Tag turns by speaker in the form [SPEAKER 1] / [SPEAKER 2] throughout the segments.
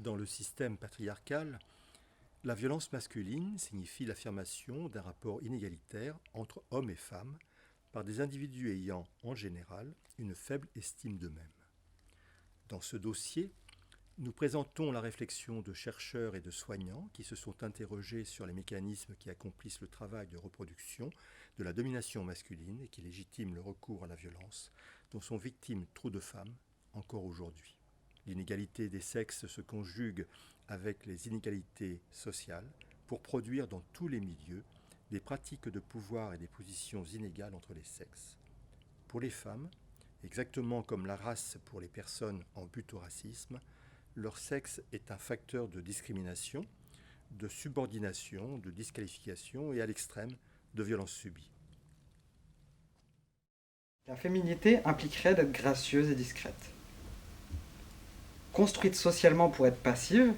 [SPEAKER 1] Dans le système patriarcal, la violence masculine signifie l'affirmation d'un rapport inégalitaire entre hommes et femmes par des individus ayant, en général, une faible estime d'eux-mêmes. Dans ce dossier, nous présentons la réflexion de chercheurs et de soignants qui se sont interrogés sur les mécanismes qui accomplissent le travail de reproduction de la domination masculine et qui légitiment le recours à la violence, dont sont victimes trop de femmes encore aujourd'hui. L'inégalité des sexes se conjugue avec les inégalités sociales pour produire dans tous les milieux des pratiques de pouvoir et des positions inégales entre les sexes. Pour les femmes, exactement comme la race pour les personnes en butte au racisme, leur sexe est un facteur de discrimination, de subordination, de disqualification et à l'extrême de violence subie.
[SPEAKER 2] La féminité impliquerait d'être gracieuse et discrète. Construite socialement pour être passive,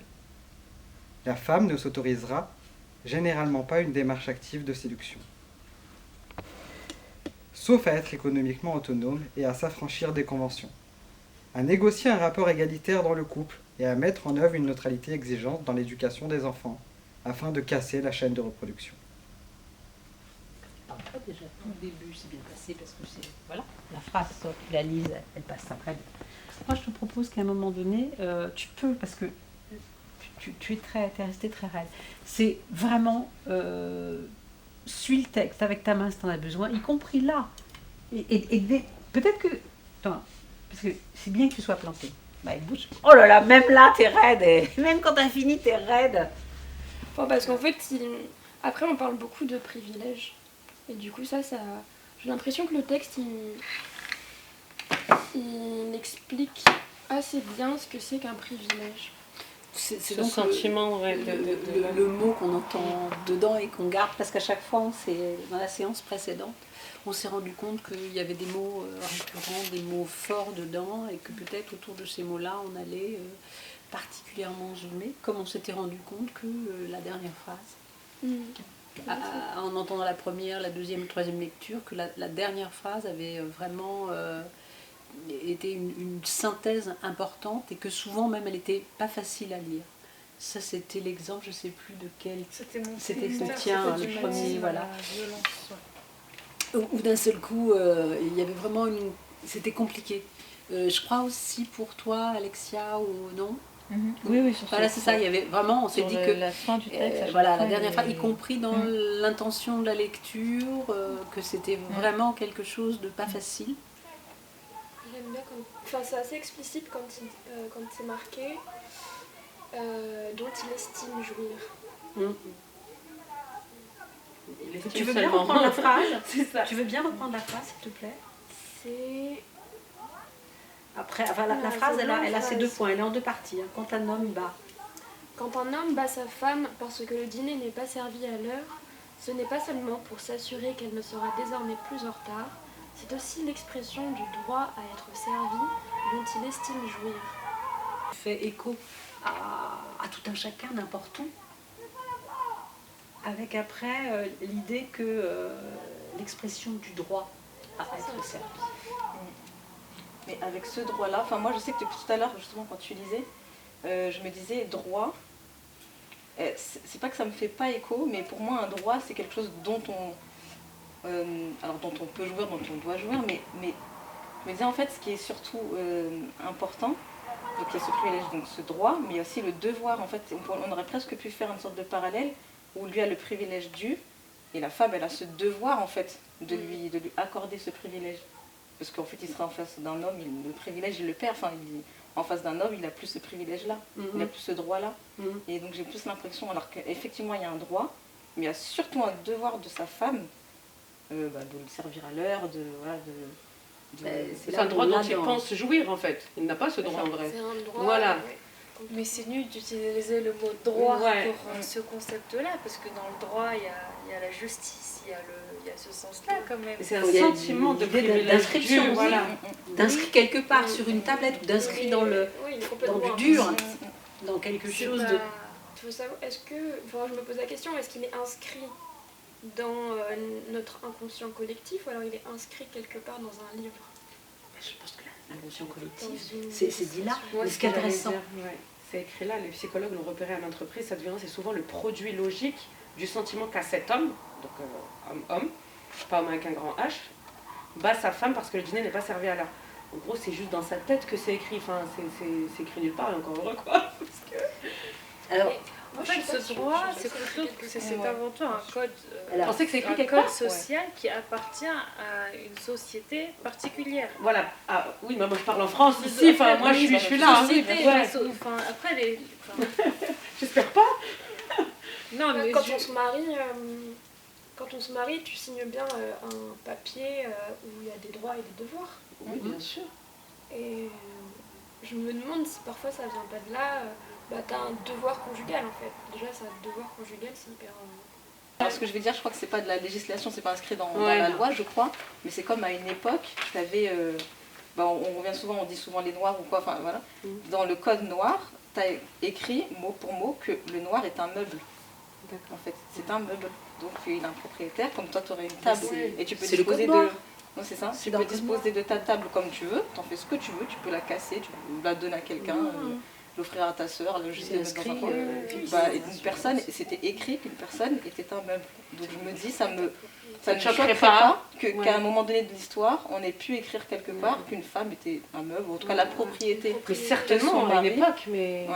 [SPEAKER 2] la femme ne s'autorisera généralement pas une démarche active de séduction, sauf à être économiquement autonome et à s'affranchir des conventions, à négocier un rapport égalitaire dans le couple et à mettre en œuvre une neutralité exigeante dans l'éducation des enfants, afin de casser la chaîne de reproduction.
[SPEAKER 3] Parfois déjà, tout le début s'est bien passé parce que c'est, voilà, la phrase, toi tu la lises, elle passe après. Moi je te propose qu'à un moment donné, tu peux, parce que tu es resté très raide, c'est vraiment, suis le texte avec ta main si tu en as besoin, y compris là. Et peut-être que, attends, parce que c'est bien que tu sois planté. Bah, bouge. Oh là là, même là t'es raide, et même quand t'as fini t'es raide.
[SPEAKER 4] Bon, parce qu'en fait, après on parle beaucoup de privilèges. Et du coup, ça j'ai l'impression que le texte, il explique assez bien ce que c'est qu'un privilège.
[SPEAKER 3] C'est donc sentiment, le mot qu'on entend dedans et qu'on garde presque à chaque fois. Dans la séance précédente, on s'est rendu compte qu'il y avait des mots récurrents, des mots forts dedans, et que peut-être autour de ces mots-là, on allait particulièrement zoomer, comme on s'était rendu compte que la dernière phrase. En entendant la première, la deuxième, la troisième lecture, que la dernière phrase avait vraiment été une synthèse importante et que souvent même elle n'était pas facile à lire. Ça c'était l'exemple, je ne sais plus de quel. C'était le tien, le premier, voilà. Où d'un seul coup, il y avait vraiment c'était compliqué. Je crois aussi pour toi, Alexia, ou non?
[SPEAKER 5] Oui,
[SPEAKER 3] voilà, c'est ça, il y avait vraiment, on s'est dit que
[SPEAKER 5] la fin du texte,
[SPEAKER 3] voilà, la dernière phrase, y compris dans l'intention de la lecture, que c'était vraiment quelque chose de pas facile.
[SPEAKER 4] J'aime bien c'est assez explicite quand c'est marqué dont il estime jouir.
[SPEAKER 3] Tu veux bien reprendre la phrase? Tu veux bien reprendre la phrase, s'il te plaît?
[SPEAKER 4] C'est...
[SPEAKER 3] Après, enfin, la phrase, elle a ses deux points, elle est en deux parties. Hein. Quand un homme bat.
[SPEAKER 4] Quand un homme bat sa femme parce que le dîner n'est pas servi à l'heure, ce n'est pas seulement pour s'assurer qu'elle ne sera désormais plus en retard, c'est aussi l'expression du droit à être servi dont il estime jouir.
[SPEAKER 3] Fait écho à tout un chacun, n'importe où. Avec après l'idée que l'expression du droit à être servi.
[SPEAKER 5] Mais avec ce droit-là, enfin moi je sais que depuis tout à l'heure, justement quand tu lisais, je me disais droit, c'est pas que ça me fait pas écho, mais pour moi un droit c'est quelque chose dont dont on peut jouir, dont on doit jouir, mais je me disais en fait ce qui est surtout important, donc il y a ce privilège, donc ce droit, mais il y a aussi le devoir, en fait on aurait presque pu faire une sorte de parallèle où lui a le privilège dû, et la femme elle a ce devoir en fait de lui accorder ce privilège. Parce qu'en fait, il sera en face d'un homme, le privilège, il le perd. Enfin, en face d'un homme, il n'a plus ce privilège-là, il n'a plus ce droit-là. Et donc, j'ai plus l'impression, alors qu'effectivement, il y a un droit, mais il y a surtout un devoir de sa femme, de le servir à l'heure,
[SPEAKER 6] c'est un droit dont il pense jouir, en fait. Il n'a pas ce droit en vrai.
[SPEAKER 4] C'est un droit.
[SPEAKER 6] Voilà.
[SPEAKER 7] Mais c'est nul d'utiliser le mot droit pour ce concept-là, parce que dans le droit, il y a la justice, il y a ce sens-là quand même.
[SPEAKER 3] C'est un sentiment de d'inscription, voilà. D'inscrit quelque part sur une tablette ou d'inscrit dans du dur, dans quelque chose de...
[SPEAKER 4] Il faut savoir, je me pose la question, est-ce qu'il est inscrit dans notre inconscient collectif ou alors il est inscrit quelque part dans un livre?
[SPEAKER 3] Je pense que l'inconscient collectif, c'est dit là. Mais ce qui est intéressant,
[SPEAKER 6] c'est écrit là, les psychologues l'ont repéré à maintes reprises, cette violence est souvent le produit logique du sentiment qu'a cet homme, donc homme, pas homme avec un grand H, bat sa femme parce que le dîner n'est pas servi à l'heure. En gros, c'est juste dans sa tête que c'est écrit, enfin, c'est écrit nulle part, et encore heureux, quoi. Parce que...
[SPEAKER 3] Alors,
[SPEAKER 7] en fait, ce droit, c'est avant tout un code,
[SPEAKER 6] pensez que c'est écrit quelque
[SPEAKER 7] code
[SPEAKER 6] part
[SPEAKER 7] social qui appartient à une société particulière.
[SPEAKER 6] Voilà, oui, mais moi je parle en France ici, enfin, moi je suis là.
[SPEAKER 7] Enfin, après,
[SPEAKER 6] j'espère pas.
[SPEAKER 7] Non, mais
[SPEAKER 4] quand on se marie, tu signes bien un papier où il y a des droits et des devoirs.
[SPEAKER 6] Oui, bien sûr.
[SPEAKER 4] Et je me demande si parfois ça vient pas de là. T'as un devoir conjugal en fait. Déjà, ça, devoir conjugal, c'est hyper.
[SPEAKER 5] Alors, ce que je vais dire, je crois que c'est pas de la législation, c'est pas inscrit dans la loi, je crois, mais c'est comme à une époque, tu avais. On revient souvent, on dit souvent les noirs ou quoi, enfin voilà. Dans le code noir, tu as écrit mot pour mot que le noir est un meuble. En fait, c'est un meuble. Donc il a un propriétaire, comme toi tu aurais une table et tu peux disposer de. Non, c'est ça. Tu peux disposer de ta table comme tu veux, tu en fais ce que tu veux, tu peux la casser, tu peux la donner à quelqu'un, l'offrir à ta soeur, juste la mettre dans un coin. Une personne, c'était écrit qu'une personne était un meuble. Donc je me dis, ça ne me choquerait pas qu'à un moment donné de l'histoire, on ait pu écrire quelque part qu'une femme était un meuble, ou en tout cas la propriété.
[SPEAKER 6] Mais certainement à une époque, mais.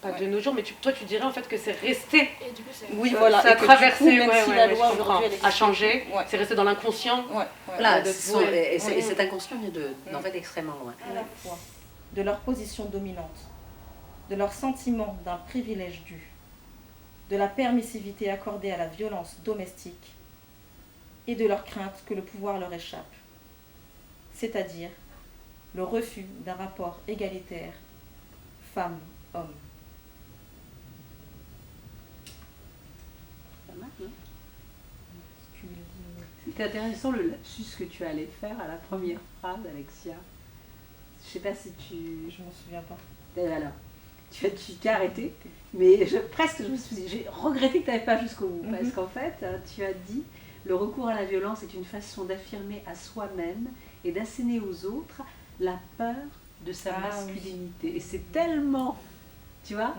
[SPEAKER 6] Pas de nos jours, mais toi tu dirais en fait que c'est resté.
[SPEAKER 4] Et du coup,
[SPEAKER 5] oui, voilà.
[SPEAKER 6] Ça a traversé,
[SPEAKER 5] même si la loi aujourd'hui
[SPEAKER 6] a changé, c'est resté dans l'inconscient.
[SPEAKER 3] Voilà, et cet inconscient vient en fait extrêmement loin.
[SPEAKER 5] À la fois de leur position dominante, de leur sentiment d'un privilège dû, de la permissivité accordée à la violence domestique et de leur crainte que le pouvoir leur échappe, c'est-à-dire le refus d'un rapport égalitaire femme-homme.
[SPEAKER 8] C'était intéressant le lapsus que tu allais faire à la première phrase, Alexia. Je sais pas si tu...
[SPEAKER 5] Je m'en souviens pas.
[SPEAKER 8] Voilà. Tu t'es arrêté, mais presque je me suis dit, j'ai regretté que tu n'avais pas jusqu'au bout, parce qu'en fait, tu as dit, le recours à la violence est une façon d'affirmer à soi-même et d'asséner aux autres la peur de sa masculinité. Oui. Et c'est tellement, tu vois,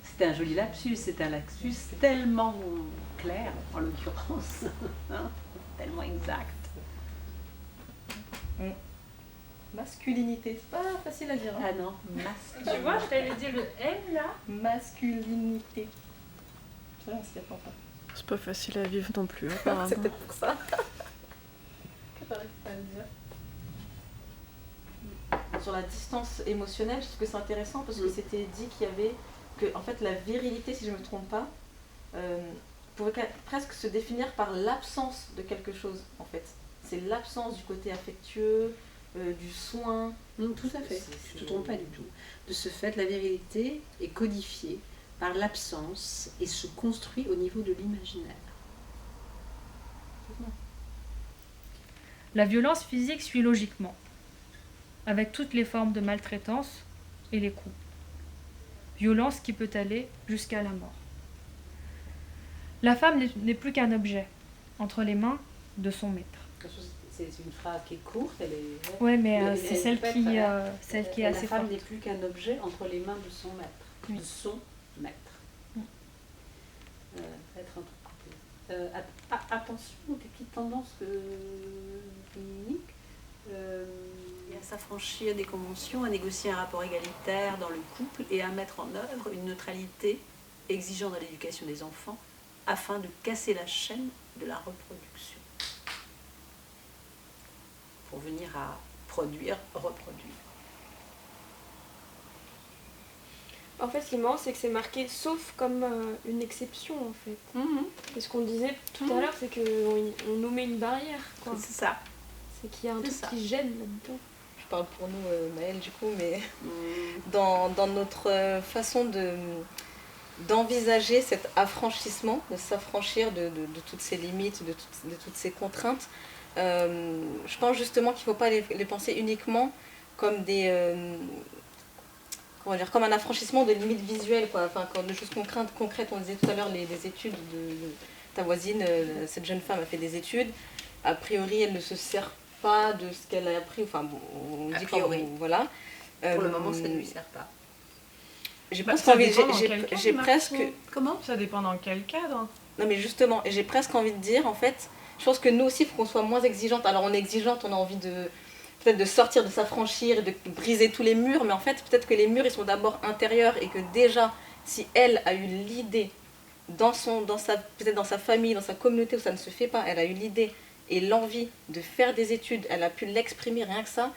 [SPEAKER 8] c'était un joli lapsus, c'est un lapsus tellement clair, en l'occurrence, tellement exact.
[SPEAKER 5] Masculinité, c'est pas facile à dire.
[SPEAKER 8] Ah non, masculinité.
[SPEAKER 7] Tu vois, je t'avais dit le M là.
[SPEAKER 5] Masculinité.
[SPEAKER 9] C'est pas facile à vivre non plus.
[SPEAKER 5] C'est peut-être pour ça. Sur la distance émotionnelle, je trouve que c'est intéressant parce que c'était dit qu'il y avait que en fait la virilité, si je ne me trompe pas, pouvait presque se définir par l'absence de quelque chose en fait. C'est l'absence du côté affectueux, du soin.
[SPEAKER 3] Non, tout à fait, je ne te trompe pas du tout. De ce fait, la virilité est codifiée par l'absence et se construit au niveau de l'imaginaire.
[SPEAKER 10] La violence physique suit logiquement, avec toutes les formes de maltraitance et les coups. Violence qui peut aller jusqu'à la mort. La femme n'est plus qu'un objet entre les mains de son maître.
[SPEAKER 8] C'est une phrase qui est courte, elle est...
[SPEAKER 10] Oui, mais c'est celle qui est assez forte.
[SPEAKER 8] La femme n'est plus qu'un objet entre les mains de son maître.
[SPEAKER 10] Oui.
[SPEAKER 8] De son maître. Être entre... attention aux petites tendances cliniques.
[SPEAKER 3] Et à s'affranchir des conventions, à négocier un rapport égalitaire dans le couple et à mettre en œuvre une neutralité exigeant dans l'éducation des enfants afin de casser la chaîne de la reproduction. Pour venir à produire, reproduire.
[SPEAKER 4] En fait, ce qui est marrant, c'est que c'est marqué sauf comme une exception, en fait. Et ce qu'on disait tout à l'heure, c'est qu'on nous met une barrière, quoi.
[SPEAKER 3] C'est ça.
[SPEAKER 4] C'est qu'il y a un truc qui gêne là-dedans.
[SPEAKER 5] Je parle pour nous, Maëlle, du coup, mais dans notre façon d'envisager cet affranchissement, de s'affranchir de toutes ces limites, de toutes ces contraintes, je pense justement qu'il ne faut pas les penser uniquement comme comme un affranchissement de limites visuelles, quoi. Enfin, comme de choses concrètes. On disait tout à l'heure les études de ta voisine, cette jeune femme a fait des études. A priori, elle ne se sert pas de ce qu'elle a appris. Enfin, bon, on dit
[SPEAKER 3] a priori.
[SPEAKER 5] Voilà.
[SPEAKER 3] Pour le moment, ça ne lui sert pas.
[SPEAKER 5] j'ai
[SPEAKER 10] Bah,
[SPEAKER 5] presque
[SPEAKER 10] ça
[SPEAKER 5] envie,
[SPEAKER 10] dépend dans quel cadre,
[SPEAKER 5] j'ai
[SPEAKER 10] Marco.
[SPEAKER 5] presque,
[SPEAKER 3] Comment?
[SPEAKER 10] Ça dépend dans quel cadre.
[SPEAKER 5] non mais justement, et j'ai presque envie de dire, en fait, je pense que nous aussi, il faut qu'on soit moins exigeante. Alors on est exigeante, on a envie de peut-être de sortir, de s'affranchir, de briser tous les murs, mais en fait, peut-être que les murs, ils sont d'abord intérieurs et que déjà, si elle a eu l'idée peut-être dans sa famille, dans sa communauté où ça ne se fait pas, elle a eu l'idée et l'envie de faire des études, elle a pu l'exprimer, rien que ça,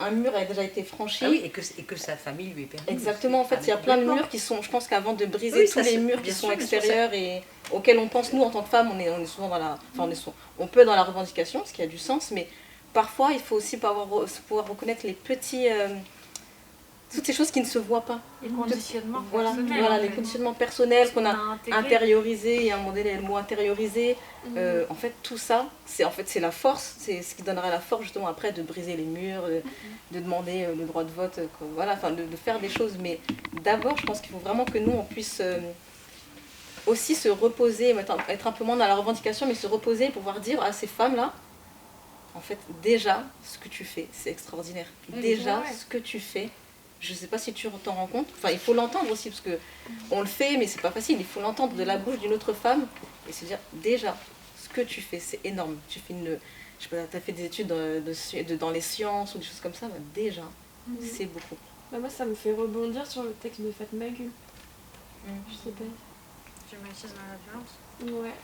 [SPEAKER 5] un mur a déjà été franchi.
[SPEAKER 3] Ah oui, et que sa famille lui est permise.
[SPEAKER 5] Exactement, en fait, il y a plein de murs qui sont, je pense qu'avant de briser
[SPEAKER 3] Oui,
[SPEAKER 5] tous les murs qui
[SPEAKER 3] bien
[SPEAKER 5] sont
[SPEAKER 3] sûr,
[SPEAKER 5] extérieurs et auxquels on pense, nous, en tant que femmes, on est souvent dans la... Enfin, on peut être dans la revendication, ce qui a du sens, mais parfois, il faut aussi pouvoir reconnaître les petits... toutes ces choses qui ne se voient pas.
[SPEAKER 10] Les conditionnements
[SPEAKER 5] personnels.
[SPEAKER 10] Voilà,
[SPEAKER 5] Les conditionnements personnels qu'on a intériorisés, et à un moment donné, le mot intériorisé. En fait, tout ça, c'est la force, c'est ce qui donnera la force justement après de briser les murs, de demander le droit de vote, de faire des choses. Mais d'abord, je pense qu'il faut vraiment que nous, on puisse aussi se reposer, être un peu moins dans la revendication, mais se reposer et pouvoir dire à ces femmes-là, en fait, déjà, ce que tu fais, c'est extraordinaire. Déjà, ce que tu fais, je ne sais pas si tu t'en rends compte. Enfin, il faut l'entendre aussi, parce qu'on le fait, mais c'est pas facile. Il faut l'entendre de la bouche d'une autre femme et se dire, déjà, ce que tu fais, c'est énorme. Tu fais je sais pas, tu as fait des études dans les sciences ou des choses comme ça, déjà, c'est beaucoup.
[SPEAKER 4] Bah moi, ça me fait rebondir sur le texte de Fatma Gul. Je sais pas.
[SPEAKER 7] Du machisme à la violence.
[SPEAKER 4] Ouais.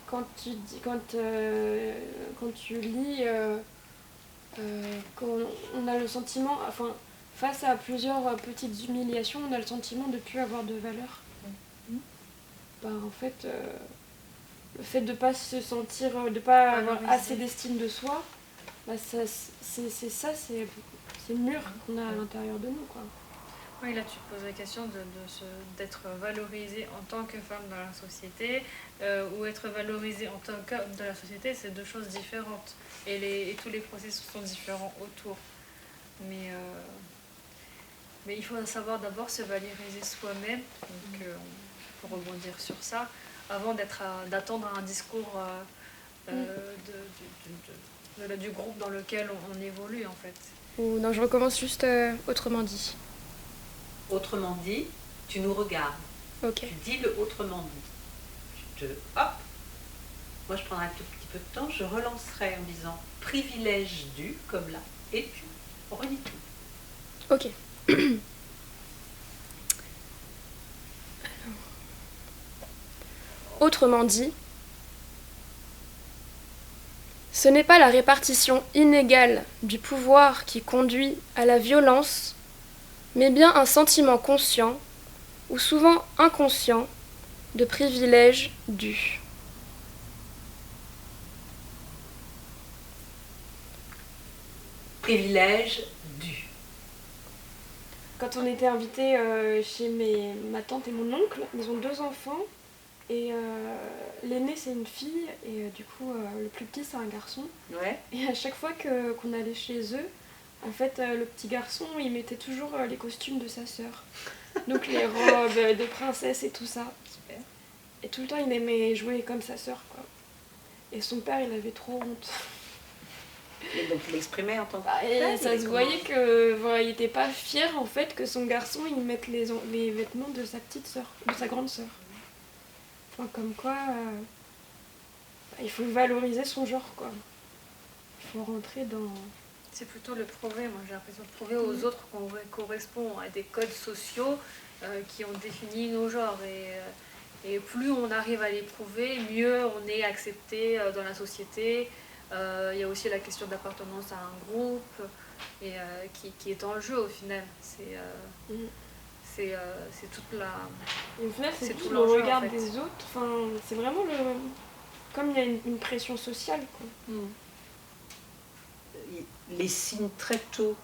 [SPEAKER 4] Quand tu lis, quand on a le sentiment, enfin, face à plusieurs petites humiliations, on a le sentiment de ne plus avoir de valeur. Bah, en fait, le fait de ne pas se sentir, de ne pas avoir assez d'estime de soi, bah, c'est le mur qu'on a à l'intérieur de nous, quoi.
[SPEAKER 7] Oui, là tu te poses la question d'être valorisée en tant que femme dans la société ou être valorisée en tant qu'homme dans la société, c'est deux choses différentes. Et tous les processus sont différents autour. Mais il faut savoir d'abord se valoriser soi-même, donc pour rebondir sur ça, avant d'attendre un discours du groupe dans lequel on évolue en fait.
[SPEAKER 4] Ou non, je recommence juste autrement dit.
[SPEAKER 3] Autrement dit, tu nous regardes.
[SPEAKER 4] Ok.
[SPEAKER 3] Tu dis le autrement dit. Hop. Moi, je prendrai un tout petit peu de temps. Je relancerai en disant privilège dû, comme là. Et puis, on redit tout.
[SPEAKER 4] Ok. Autrement dit, ce n'est pas la répartition inégale du pouvoir qui conduit à la violence, mais bien un sentiment conscient, ou souvent inconscient, de privilège dû.
[SPEAKER 3] Privilège dû.
[SPEAKER 4] Quand on était invités chez ma tante et mon oncle, ils ont 2 enfants, et l'aîné c'est une fille, et du coup le plus petit c'est un garçon.
[SPEAKER 3] Ouais.
[SPEAKER 4] Et à chaque fois qu'on allait chez eux, en fait, le petit garçon, il mettait toujours les costumes de sa sœur. Donc les robes de princesse et tout ça.
[SPEAKER 3] Super.
[SPEAKER 4] Et tout le temps, il aimait jouer comme sa sœur, quoi. Et son père, il avait trop honte.
[SPEAKER 3] Et donc il exprimait en tant que...
[SPEAKER 4] Et ça se voyait que voilà, il était pas fier, en fait, que son garçon, il mette les vêtements de sa petite sœur, de sa grande sœur. Enfin, comme quoi, il faut valoriser son genre, quoi. Il faut rentrer dans...
[SPEAKER 7] C'est plutôt le prouver, moi j'ai l'impression de prouver aux autres qu'on correspond à des codes sociaux qui ont défini nos genres. Et plus on arrive à les prouver, mieux on est accepté dans la société. Il y a aussi la question d'appartenance à un groupe et, qui est en jeu au final. C'est toute la...
[SPEAKER 4] Et au final, c'est tout le
[SPEAKER 7] l'enjeu,
[SPEAKER 4] regard
[SPEAKER 7] en fait.
[SPEAKER 4] des autres. Enfin, c'est vraiment le... Comme il y a une pression sociale, quoi.
[SPEAKER 3] Les signes très tôt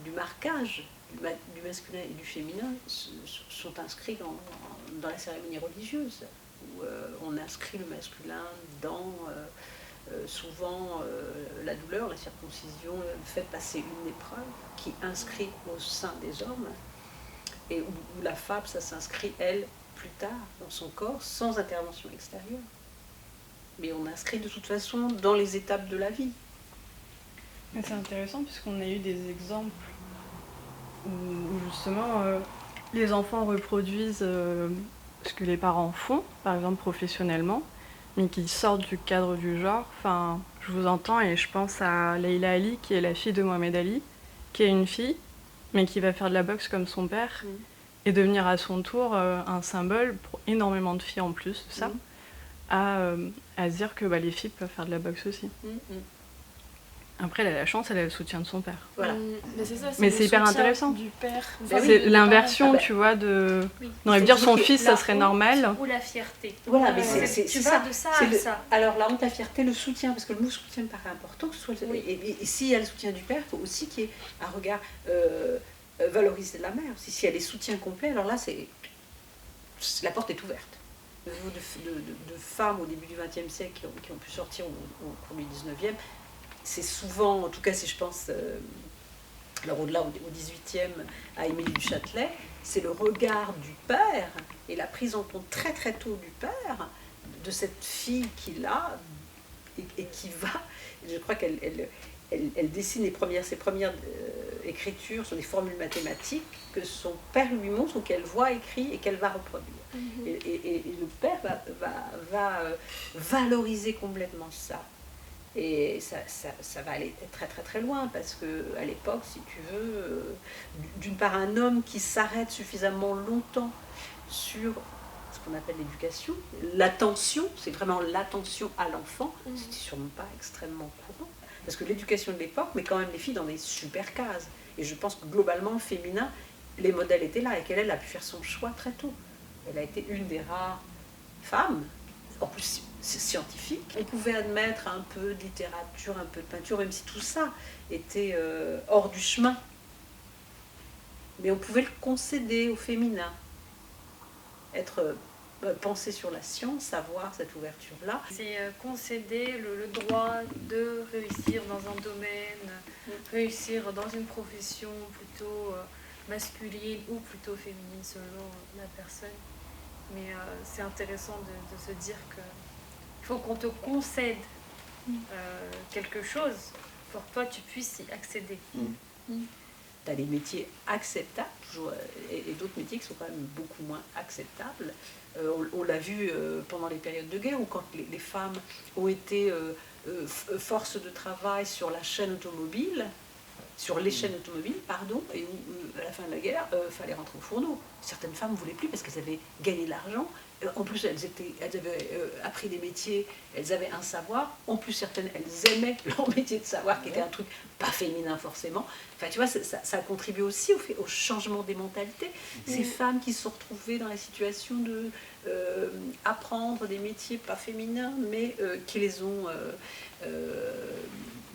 [SPEAKER 3] du marquage du masculin et du féminin sont inscrits dans la cérémonie religieuse, où on inscrit le masculin dans souvent la douleur, la circoncision, le fait de passer une épreuve qui inscrit au sein des hommes, et où la femme, ça s'inscrit, elle, plus tard, dans son corps, sans intervention extérieure. Mais on inscrit de toute façon dans les étapes de la vie.
[SPEAKER 9] C'est intéressant puisqu'on a eu des exemples où justement les enfants reproduisent ce que les parents font, par exemple professionnellement, mais qui sortent du cadre du genre. Enfin, je vous entends et je pense à Leila Ali, qui est la fille de Mohamed Ali, qui est une fille, mais qui va faire de la boxe comme son père, et devenir à son tour un symbole pour énormément de filles en plus de ça, à se dire que les filles peuvent faire de la boxe aussi. Après, elle a la chance, elle a le soutien de son père.
[SPEAKER 5] Voilà.
[SPEAKER 9] Mais c'est hyper intéressant.
[SPEAKER 4] Du père.
[SPEAKER 9] C'est l'inversion, tu vois, de... On aurait pu dire son fils, ça serait normal.
[SPEAKER 10] Ou la fierté.
[SPEAKER 5] Voilà, mais c'est
[SPEAKER 10] tu
[SPEAKER 5] ça.
[SPEAKER 10] vas de ça à ça.
[SPEAKER 5] Alors la honte, la fierté, le soutien, parce que le mot soutien me paraît important, que ce soit et s'il y a le soutien du père, il faut aussi qu'il y ait un regard valorisé de la mère. Si elle est soutien complet, alors là, la porte est ouverte. De femmes au début du XXe siècle qui ont pu sortir au cours du XIXe, c'est souvent, en tout cas si je pense alors au-delà au XVIIIe à Émilie du Châtelet, c'est le regard du père et la prise en compte très très tôt du père de cette fille qu'il a et qui va, je crois qu'elle dessine ses premières écritures sur des formules mathématiques que son père lui montre ou qu'elle voit écrit et qu'elle va reproduire. Et le père va valoriser complètement ça. Et ça va aller très très très loin parce qu'à l'époque, si tu veux, d'une part un homme qui s'arrête suffisamment longtemps sur ce qu'on appelle l'éducation, l'attention, c'est vraiment l'attention à l'enfant, c'était sûrement pas extrêmement courant. Parce que l'éducation de l'époque met quand même les filles dans des super cases. Et je pense que globalement, féminin, les modèles étaient là et qu'elle a pu faire son choix très tôt. Elle a été une des rares femmes, en plus scientifique. On pouvait admettre un peu de littérature, un peu de peinture, même si tout ça était hors du chemin. Mais on pouvait le concéder au féminin. Penser sur la science, avoir cette ouverture-là.
[SPEAKER 10] C'est concéder le droit de réussir dans un domaine, réussir dans une profession plutôt masculine ou plutôt féminine selon la personne. Mais c'est intéressant de se dire que il faut qu'on te concède quelque chose pour que toi tu puisses y accéder.
[SPEAKER 5] Tu as les métiers acceptables et d'autres métiers qui sont quand même beaucoup moins acceptables. On l'a vu pendant les périodes de guerre où quand les femmes ont été force de travail sur la chaîne automobile, sur les chaînes automobiles, pardon, et où à la fin de la guerre, il fallait rentrer au fourneau. Certaines femmes ne voulaient plus parce qu'elles avaient gagné de l'argent. En plus, elles avaient appris des métiers, elles avaient un savoir. En plus, certaines, elles aimaient leur métier de savoir, qui était un truc pas féminin forcément. Enfin, tu vois, ça a contribué aussi au changement des mentalités. Ces femmes qui se sont retrouvées dans la situation de apprendre des métiers pas féminins, mais qui les ont...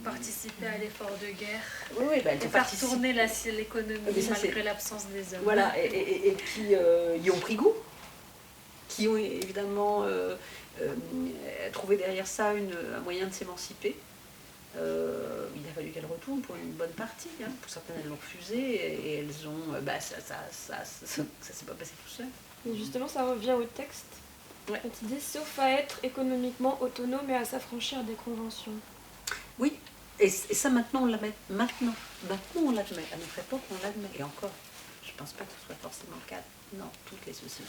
[SPEAKER 10] participer à l'effort de guerre,
[SPEAKER 5] oui,
[SPEAKER 10] et faire tourner l'économie malgré l'absence des hommes.
[SPEAKER 5] Voilà, et qui y ont pris goût, qui ont évidemment trouvé derrière ça un moyen de s'émanciper. Il a fallu qu'elles retournent pour une bonne partie. Hein. Pour certaines, elles l'ont refusé et elles ont... ça s'est pas passé tout seul.
[SPEAKER 4] Et justement, ça revient au texte. Cette idée, sauf à être économiquement autonome et à s'affranchir des conventions.
[SPEAKER 5] Oui, et ça maintenant on l'admet. Maintenant on l'admet. À notre époque on l'admet. Et encore, je ne pense pas que ce soit forcément le cas dans toutes les sociétés.